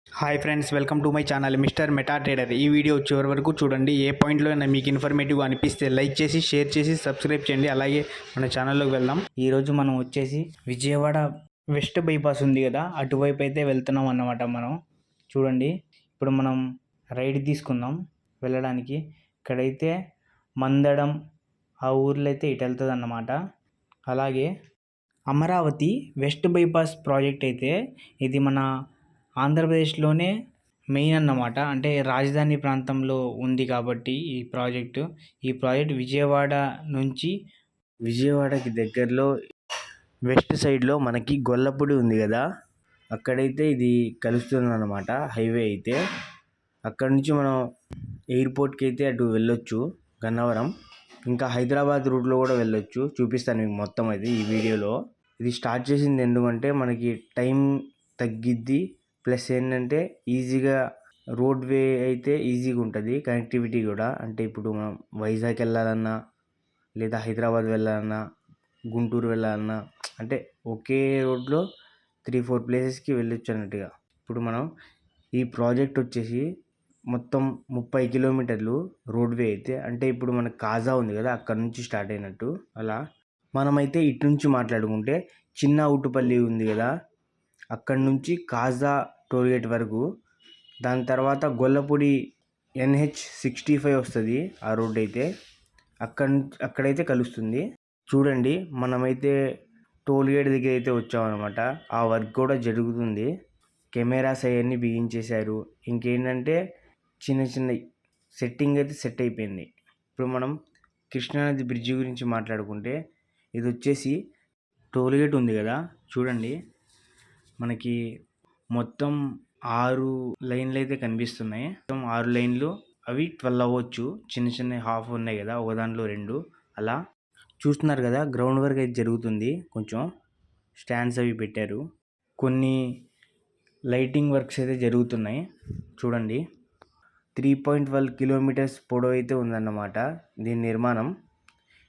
Hi friends, welcome to my channel mister meta trader. ఈ video చివరి వరకు చూడండి. ఏ పాయింట్లో మీకు ఇన్ఫర్మేటివ్గా అనిపిస్తే లైక్ చేసి, షేర్ చేసి, సబ్స్క్రైబ్ చేయండి. అలాగే మన ఛానల్లోకి వెళ్దాం. ఈరోజు మనం వచ్చేసి విజయవాడ వెస్ట్ బైపాస్ ఉంది కదా, అటువైపు అయితే వెళ్తున్నాం అన్నమాట. మనం చూడండి, ఇప్పుడు మనం రైడ్ తీసుకుందాం వెళ్ళడానికి. ఇక్కడైతే మందడం ఆ ఊర్లో అయితే ఇటు వెళ్తుంది అన్నమాట. అలాగే అమరావతి వెస్ట్ బైపాస్ ప్రాజెక్ట్ అయితే ఇది మన ఆంధ్రప్రదేశ్లోనే మెయిన్ అన్నమాట. అంటే రాజధాని ప్రాంతంలో ఉంది కాబట్టి ఈ ప్రాజెక్ట్ విజయవాడ నుంచి విజయవాడకి దగ్గరలో వెస్ట్ సైడ్లో మనకి గొల్లపూడి ఉంది కదా, అక్కడైతే ఇది కలుస్తుంది అన్నమాట. హైవే అయితే అక్కడ నుంచి మనం ఎయిర్పోర్ట్కి అయితే అటు వెళ్ళొచ్చు, గన్నవరం. ఇంకా హైదరాబాద్ రూట్లో కూడా వెళ్ళొచ్చు. చూపిస్తాను మీకు మొత్తం అది ఈ వీడియోలో. ఇది స్టార్ట్ చేసింది ఎందుకంటే మనకి టైం తగ్గిద్ది, ప్లస్ ఏంటంటే ఈజీగా రోడ్ వే అయితే ఈజీగా ఉంటుంది, కనెక్టివిటీ కూడా. అంటే ఇప్పుడు మనం వైజాగ్ వెళ్ళాలన్నా, లేదా హైదరాబాద్ వెళ్ళాలన్నా, గుంటూరు వెళ్ళాలన్నా, అంటే ఒకే రోడ్లో 3-4 ప్లేసెస్కి వెళ్ళొచ్చు అన్నట్టుగా. ఇప్పుడు మనం ఈ ప్రాజెక్ట్ వచ్చేసి మొత్తం 30 కిలోమీటర్లు రోడ్వే అయితే. అంటే ఇప్పుడు మనకు కాజా ఉంది కదా, అక్కడ నుంచి స్టార్ట్ అయినట్టు. అలా మనమైతే ఇటు నుంచి మాట్లాడుకుంటే చిన్న ఉట్టుపల్లి ఉంది కదా, అక్కడి నుంచి కాజా టోల్గేట్ వరకు, దాని తర్వాత గొల్లపూడి NH65 వస్తుంది ఆ రోడ్ అయితే. అక్కడైతే కలుస్తుంది. చూడండి, మనమైతే టోల్గేట్ దగ్గర అయితే వచ్చామన్నమాట. ఆ వర్క్ కూడా జరుగుతుంది. కెమెరాస్ అవన్నీ బిగించేశారు. ఇంకేంటంటే చిన్న చిన్న సెట్టింగ్ అయితే సెట్ అయిపోయింది. ఇప్పుడు మనం కృష్ణానది బ్రిడ్జి గురించి మాట్లాడుకుంటే, ఇది వచ్చేసి టోల్గేట్ ఉంది కదా, చూడండి మనకి మొత్తం 6 లైన్లు అయితే కనిపిస్తున్నాయి. మొత్తం 6 లైన్లు, అవి 12 అవ్వచ్చు. చిన్న చిన్న హాఫ్ ఉన్నాయి కదా, ఒక దాంట్లో 2 అలా. చూస్తున్నారు కదా, గ్రౌండ్ వర్క్ అయితే జరుగుతుంది. కొంచెం స్టాండ్స్ అవి పెట్టారు. కొన్ని లైటింగ్ వర్క్స్ అయితే జరుగుతున్నాయి. చూడండి, 3.12 కిలోమీటర్స్ పొడవు అయితే ఉందన్నమాట దీని నిర్మాణం.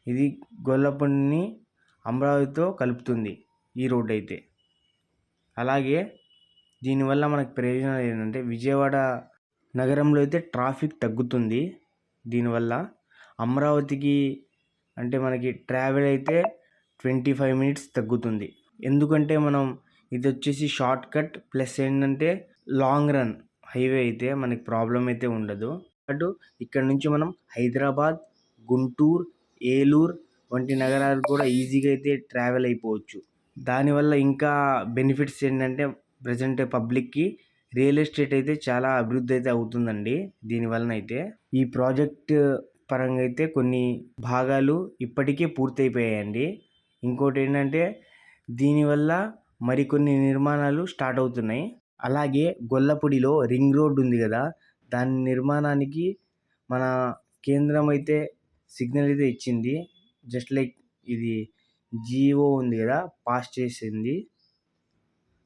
ఇది గొల్లపూడిని అమరావతితో కలుపుతుంది ఈ రోడ్ అయితే. అలాగే దీనివల్ల మనకు ప్రయోజనాలు ఏంటంటే, విజయవాడ నగరంలో అయితే ట్రాఫిక్ తగ్గుతుంది దీనివల్ల. అమరావతికి అంటే మనకి ట్రావెల్ అయితే 25 మినిట్స్ తగ్గుతుంది. ఎందుకంటే మనం ఇది వచ్చేసి షార్ట్ కట్, ప్లస్ ఏంటంటే లాంగ్ రన్ హైవే అయితే మనకి ప్రాబ్లం అయితే ఉండదు. అటు ఇక్కడ నుంచి మనం హైదరాబాద్, గుంటూరు, ఏలూరు వంటి నగరాలు కూడా ఈజీగా అయితే ట్రావెల్ అయిపోవచ్చు. దానివల్ల ఇంకా బెనిఫిట్స్ ఏంటంటే, ప్రజెంట్ పబ్లిక్కి రియల్ ఎస్టేట్ అయితే చాలా అభివృద్ధి అయితే అవుతుందండి దీనివలన అయితే. ఈ ప్రాజెక్ట్ పరంగా అయితే కొన్ని భాగాలు ఇప్పటికే పూర్తయిపోయాయండి. ఇంకోటి ఏంటంటే, దీనివల్ల మరికొన్ని నిర్మాణాలు స్టార్ట్ అవుతున్నాయి. అలాగే గొల్లపూడిలో రింగ్ రోడ్ ఉంది కదా, దాని నిర్మాణానికి మన కేంద్రం అయితే సిగ్నల్ అయితే ఇచ్చింది. జస్ట్ లైక్ ఇది జిఓ ఉంది కదా, పాస్ చేసింది.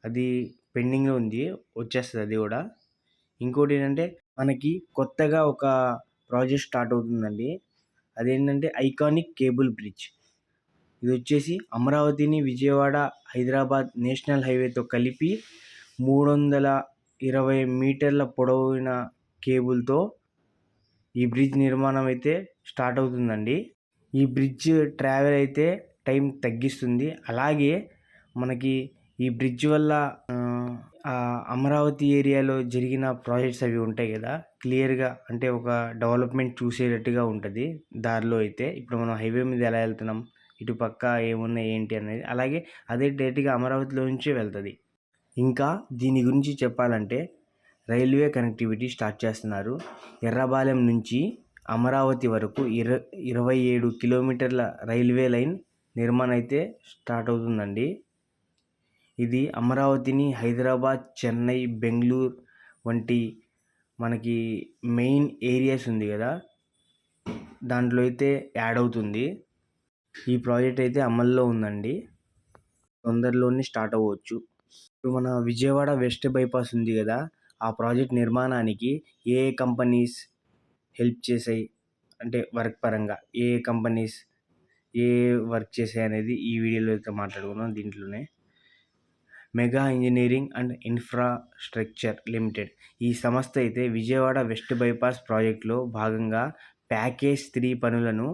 అది పెండింగ్లో ఉంది, వచ్చేస్తుంది అది కూడా. ఇంకోటి ఏంటంటే, మనకి కొత్తగా ఒక ప్రాజెక్ట్ స్టార్ట్ అవుతుందండి. అదేంటంటే ఐకానిక్ కేబుల్ బ్రిడ్జ్. ఇది వచ్చేసి అమరావతిని విజయవాడ హైదరాబాద్ నేషనల్ హైవేతో కలిపి 320 మీటర్ల పొడవైన కేబుల్తో ఈ బ్రిడ్జ్ నిర్మాణం అయితే స్టార్ట్ అవుతుందండి. ఈ బ్రిడ్జ్ ట్రావెల్ అయితే టైం తగ్గిస్తుంది. అలాగే మనకి ఈ బ్రిడ్జ్ వల్ల అమరావతి ఏరియాలో జరిగిన ప్రాజెక్ట్స్ అవి ఉంటాయి కదా, క్లియర్గా అంటే ఒక డెవలప్మెంట్ చూసేటట్టుగా ఉంటుంది దారిలో అయితే. ఇప్పుడు మనం హైవే మీద ఎలా వెళ్తున్నాం, ఇటు పక్క ఏమున్నాయి ఏంటి అనేది, అలాగే అదే డైరెక్ట్గా అమరావతిలో నుంచే వెళ్తుంది. ఇంకా దీని గురించి చెప్పాలంటే, రైల్వే కనెక్టివిటీ స్టార్ట్ చేస్తున్నారు. ఎర్రబాలెం నుంచి అమరావతి వరకు 27 కిలోమీటర్ల రైల్వే లైన్ నిర్మాణం అయితే స్టార్ట్ అవుతుందండి. ఇది అమరావతిని హైదరాబాద్, చెన్నై, బెంగళూరు వంటి మనకి మెయిన్ ఏరియాస్ ఉంది కదా, దాంట్లో అయితే యాడ్ అవుతుంది. ఈ ప్రాజెక్ట్ అయితే అమల్లో ఉందండి, తొందరలోనే స్టార్ట్ అవ్వచ్చు. ఇప్పుడు మన విజయవాడ వెస్ట్ బైపాస్ ఉంది కదా, ఆ ప్రాజెక్ట్ నిర్మాణానికి ఏ కంపెనీస్ హెల్ప్ చేసాయి అంటే వర్క్ పరంగా ఏ కంపెనీస్ ఏ వర్క్ చేసాయి అనేది ఈ వీడియోలో అయితే మాట్లాడుకున్నాం. దీంట్లోనే mega engineering and infrastructure limited. ఈ సంస్థ అయితే విజయవాడ వెస్ట్ బైపాస్ ప్రాజెక్టులో భాగంగా ప్యాకేజ్ 3 పనులను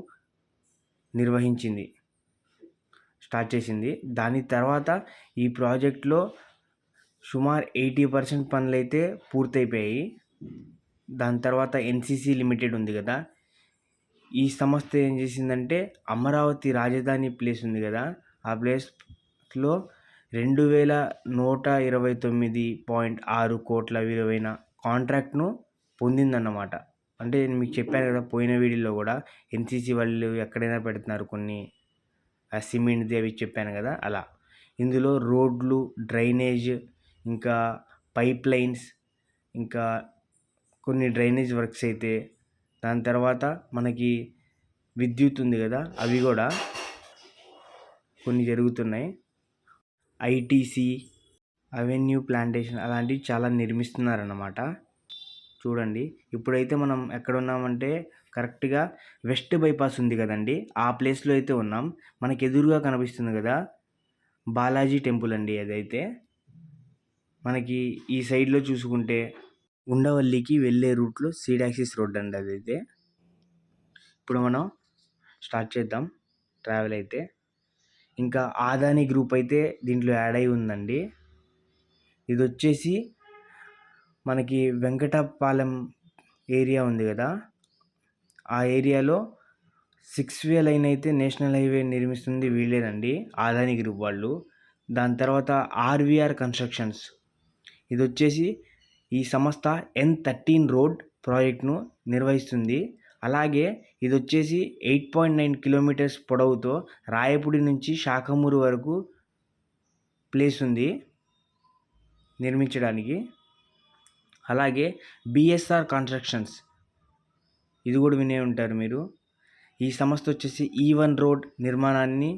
స్టార్ట్ చేసింది. దాని తర్వాత ఈ ప్రాజెక్టులో సుమారు 80% పనులైతే పూర్తయిపోయాయి. దాని తర్వాత ఎన్సిసి లిమిటెడ్ ఉంది కదా, ఈ సంస్థ ఏం చేసిందంటే అమరావతి రాజధాని ప్లేస్ ఉంది కదా, ఆ ప్లేస్లో 2129.6 కోట్ల విలువైన కాంట్రాక్ట్ను పొందిందన్నమాట. అంటే నేను మీకు చెప్పాను కదా పోయిన వీడియోలో కూడా, ఎన్సిసి వాళ్ళు ఎక్కడైనా పెడుతున్నారు కొన్ని సిమెంట్ది అవి చెప్పాను కదా, అలా ఇందులో రోడ్లు, డ్రైనేజ్, ఇంకా పైప్ లైన్స్, ఇంకా కొన్ని డ్రైనేజ్ వర్క్స్ అయితే, దాని తర్వాత మనకి విద్యుత్ ఉంది కదా, అవి కూడా కొన్ని జరుగుతున్నాయి. ఐటీసీ, అవెన్యూ ప్లాంటేషన్ అలాంటివి చాలా నిర్మిస్తున్నారన్నమాట. చూడండి, ఇప్పుడైతే మనం ఎక్కడ ఉన్నామంటే కరెక్ట్గా వెస్ట్ బైపాస్ ఉంది కదండి, ఆ ప్లేస్లో అయితే ఉన్నాం. మనకి ఎదురుగా కనిపిస్తుంది కదా బాలాజీ టెంపుల్ అండి. అదైతే మనకి ఈ సైడ్లో చూసుకుంటే ఉండవల్లికి వెళ్ళే రూట్లో సీడ్ యాక్సిస్ రోడ్ అండి అదైతే. ఇప్పుడు మనం స్టార్ట్ చేద్దాం ట్రావెల్ అయితే. ఇంకా ఆదాని గ్రూప్ అయితే దీంట్లో యాడ్ అయి ఉందండి. ఇది వచ్చేసి మనకి వెంకటపాలెం ఏరియా ఉంది కదా, ఆ ఏరియాలో 6 వే లైన్ అయితే నేషనల్ హైవే నిర్మిస్తుంది వీళ్ళేనండి, ఆదాని గ్రూప్ వాళ్ళు. దాని తర్వాత ఆర్వీఆర్ కన్స్ట్రక్షన్స్, ఇది వచ్చేసి ఈ సంస్థ N13 రోడ్ ప్రాజెక్ట్ను నిర్వహిస్తుంది. అలాగే ఇది వచ్చేసి 8.9 కిలోమీటర్స్ పొడవుతో రాయపూడి నుంచి శాఖమూరు వరకు ప్లేస్ ఉంది నిర్మించడానికి. అలాగే బిఎస్ఆర్ కన్స్ట్రక్షన్స్, ఇది కూడా వినే ఉంటారు మీరు. ఈ సంస్థ వచ్చేసి E1 రోడ్ నిర్మాణాన్ని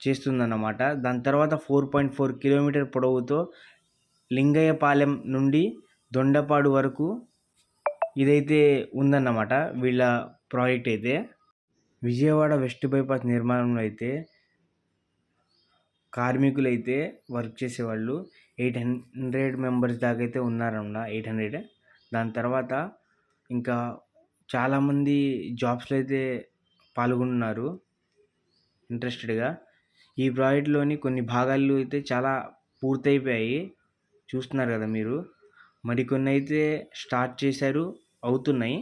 చేస్తుందన్నమాట. దాని తర్వాత 4.4 కిలోమీటర్ పొడవుతో లింగయ్యపాలెం నుండి దొండపాడు వరకు ఇదైతే ఉందన్నమాట వీళ్ళ ప్రాజెక్ట్ అయితే. విజయవాడ వెస్ట్ బైపాస్ నిర్మాణంలో అయితే కార్మికులు అయితే వర్క్ చేసేవాళ్ళు 800 మెంబర్స్ దాకా అయితే ఉన్నారన్నమాట, 800. దాని తర్వాత ఇంకా చాలామంది జాబ్స్లో అయితే పాల్గొన్నారు ఇంట్రెస్టెడ్గా. ఈ ప్రాజెక్ట్లోని కొన్ని భాగాలు అయితే చాలా పూర్తయిపోయాయి, చూస్తున్నారు కదా మీరు. మరికొన్ని అయితే స్టార్ట్ చేశారు, అవుతున్నాయి.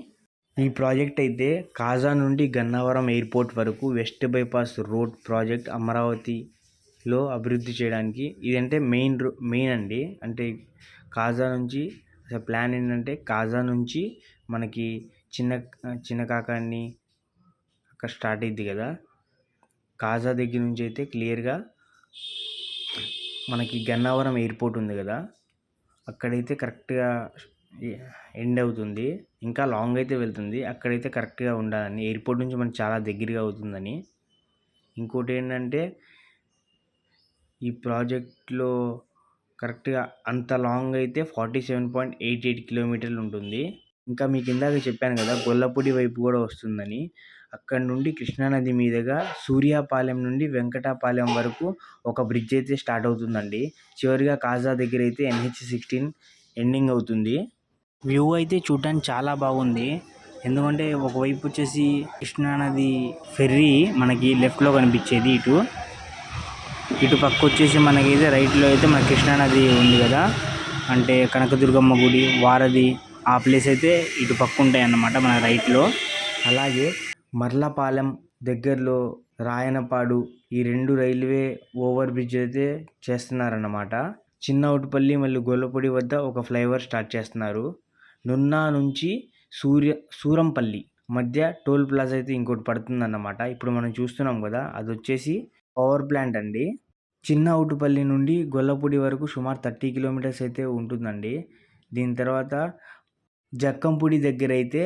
ఈ ప్రాజెక్ట్ అయితే కాజా నుండి గన్నవరం ఎయిర్పోర్ట్ వరకు వెస్ట్ బైపాస్ రోడ్ ప్రాజెక్ట్ అమరావతిలో అభివృద్ధి చేయడానికి. ఇదంటే మెయిన్ అండి. అంటే కాజా నుంచి ప్లాన్ ఏంటంటే కాజా నుంచి మనకి చిన్న కాకాని అక్కడ స్టార్ట్ అయింది కదా, కాజా దగ్గర నుంచి అయితే క్లియర్గా మనకి గన్నవరం ఎయిర్పోర్ట్ ఉంది కదా, అక్కడైతే కరెక్ట్గా ఎండ్ అవుతుంది. ఇంకా లాంగ్ అయితే వెళ్తుంది, అక్కడైతే కరెక్ట్గా ఉండాలని, ఎయిర్పోర్ట్ నుంచి మనకి చాలా దగ్గరగా అవుతుందని. ఇంకోటి ఏంటంటే ఈ ప్రాజెక్ట్లో కరెక్ట్గా అంత లాంగ్ అయితే 47.88 కిలోమీటర్లు ఉంటుంది. ఇంకా మీకు ఇందాక చెప్పాను కదా గొల్లపూడి వైపు కూడా వస్తుందని, అక్కడ నుండి కృష్ణానది మీదుగా సూర్యాపాలెం నుండి వెంకటాపాలెం వరకు ఒక బ్రిడ్జ్ అయితే స్టార్ట్ అవుతుందండి. చివరిగా కాజా దగ్గర అయితే NH16 ఎండింగ్ అవుతుంది. వ్యూ అయితే చూడడానికి చాలా బాగుంది, ఎందుకంటే ఒకవైపు వచ్చేసి కృష్ణానది ఫెర్రీ మనకి లెఫ్ట్లో కనిపించేది, ఇటు పక్క వచ్చేసి మనకైతే రైట్లో అయితే మన కృష్ణానది ఉంది కదా, అంటే కనకదుర్గమ్మ గుడి, వారధి, ఆ ప్లేస్ అయితే ఇటు పక్క ఉంటాయి అన్నమాట మన రైట్లో. అలాగే మర్లపాలెం దగ్గరలో రాయనపాడు, ఈ 2 రైల్వే ఓవర్ బ్రిడ్జ్ అయితే చేస్తున్నారన్నమాట. చిన్నవుటిపల్లి మరియు గొల్లపూడి వద్ద ఒక ఫ్లైఓవర్ స్టార్ట్ చేస్తున్నారు. నున్నా నుంచి సూరంపల్లి మధ్య టోల్ ప్లాజా అయితే ఇంకోటి పడుతుందన్నమాట. ఇప్పుడు మనం చూస్తున్నాం కదా, అది వచ్చేసి పవర్ ప్లాంట్ అండి. చిన్నవుటిపల్లి నుండి గొల్లపూడి వరకు సుమారు 30 కిలోమీటర్స్ అయితే ఉంటుందండి. దీని తర్వాత జక్కంపూడి దగ్గర అయితే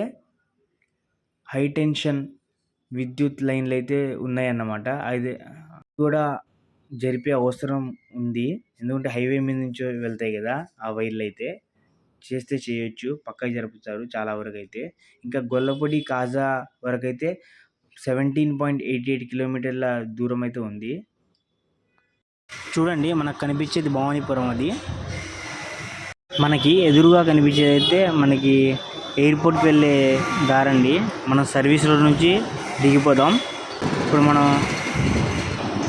హై టెన్షన్ విద్యుత్ లైన్లు అయితే ఉన్నాయన్నమాట. అది కూడా జరిపే అవసరం ఉంది, ఎందుకంటే హైవే మీద నుంచి వెళ్తాయి కదా ఆ వైర్లు అయితే. చేస్తే చేయొచ్చు, పక్కకి జరుపుతారు చాలా వరకు అయితే. ఇంకా గొల్లపూడి కాజా వరకు అయితే 17.88 కిలోమీటర్ల దూరం అయితే ఉంది. చూడండి మనకు కనిపించేది భవానీపురం. అది మనకి ఎదురుగా కనిపించేది అయితే మనకి ఎయిర్పోర్ట్కి వెళ్ళే దారండి. మనం సర్వీస్ రోడ్ నుంచి దిగిపోదాం. ఇప్పుడు మనం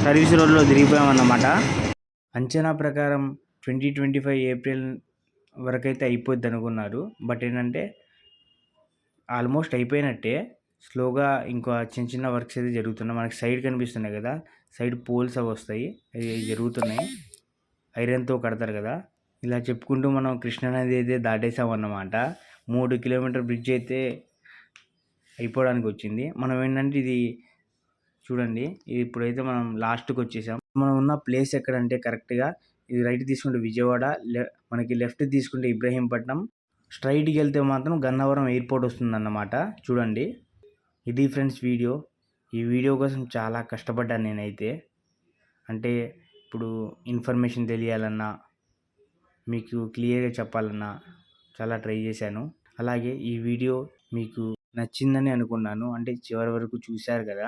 సర్వీస్ రోడ్లో దిగిపోయామన్నమాట. అంచనా ప్రకారం 2025 ఏప్రిల్ వరకైతే అయిపోద్ది అనుకున్నారు. బట్ ఏంటంటే ఆల్మోస్ట్ అయిపోయినట్టే. స్లోగా ఇంకా చిన్న చిన్న వర్క్స్ అయితే జరుగుతున్నాయి. మనకి సైడ్ కనిపిస్తున్నాయి కదా, సైడ్ పోల్స్ అవి వస్తాయి, అవి జరుగుతున్నాయి. ఐరన్తో కడతారు కదా. ఇలా చెప్పుకుంటూ మనం కృష్ణానది అయితే దాటేసామన్నమాట. 3 కిలోమీటర్ బ్రిడ్జ్ అయితే అయిపోవడానికి వచ్చింది. మనం ఏంటంటే ఇది చూడండి, ఇది ఇప్పుడైతే మనం లాస్ట్కి వచ్చేసాం. మనం ఉన్న ప్లేస్ ఎక్కడంటే కరెక్ట్గా ఇది రైట్ తీసుకుంటే విజయవాడ, మనకి లెఫ్ట్ తీసుకుంటే ఇబ్రహీంపట్నం, స్ట్రైట్కి వెళ్తే మాత్రం గన్నవరం ఎయిర్పోర్ట్ వస్తుందన్నమాట. చూడండి, ఇది ఫ్రెండ్స్ వీడియో. ఈ వీడియో కోసం చాలా కష్టపడ్డాను నేనైతే. అంటే ఇప్పుడు ఇన్ఫర్మేషన్ తెలియాలన్నా, మీకు క్లియర్గా చెప్పాలన్నా చాలా ట్రై చేశాను. అలాగే ఈ వీడియో మీకు నచ్చిందని అనుకున్నాను. అంటే చివరి వరకు చూశారు కదా.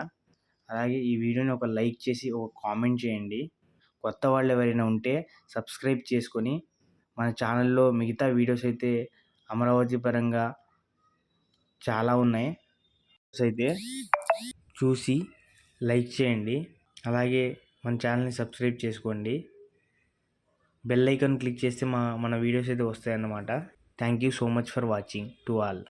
అలాగే ఈ వీడియోని ఒక లైక్ చేసి ఒక కామెంట్ చేయండి. కొత్త వాళ్ళు ఎవరైనా ఉంటే సబ్స్క్రైబ్ చేసుకొని మన ఛానల్లో మిగతా వీడియోస్ అయితే అమరావతి పరంగా చాలా ఉన్నాయి, అయితే చూసి లైక్ చేయండి. అలాగే మన ఛానల్ని సబ్స్క్రైబ్ చేసుకోండి. బెల్ ఐకాన్ క్లిక్ చేస్తే మన వీడియోస్ అయితే వస్తాయన్నమాట. Thank you so much for watching to all.